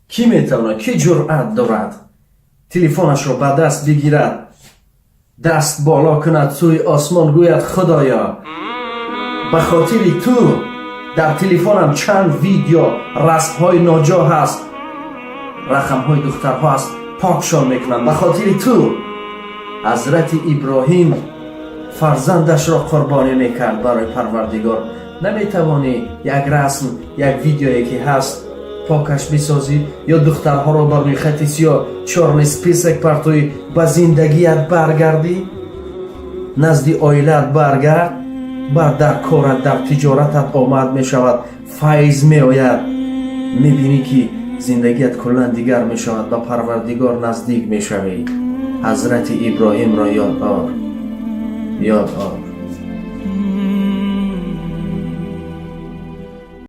کی میتواند کی جرأت دارد تلفنش را به دست بگیرد، دست بالا کند سوی آسمان گوید خدایا به خاطر تو در تلفنم چند ویدیو رسم های ناجا هست، رقم های دخترها هست، پاکشان میکنم به خاطر تو. حضرت ابراهیم فرزندش را قربانی میکرد برای پروردگار. نمیتوانی یک رسم یک ویدیویی که هست پاکش بسازی یا دخترها را بر روی خط سیاه چهار سپیسک پرتوی به زندگیت برگردی، نزدی عائلت برگرد، بعد در کارت در تجارتت آمد می شود، فیض می آید، می بینی که زندگیت کلا دیگر می شود، به پروردگار نزدیک می شوی. حضرت ابراهیم را یاد آر.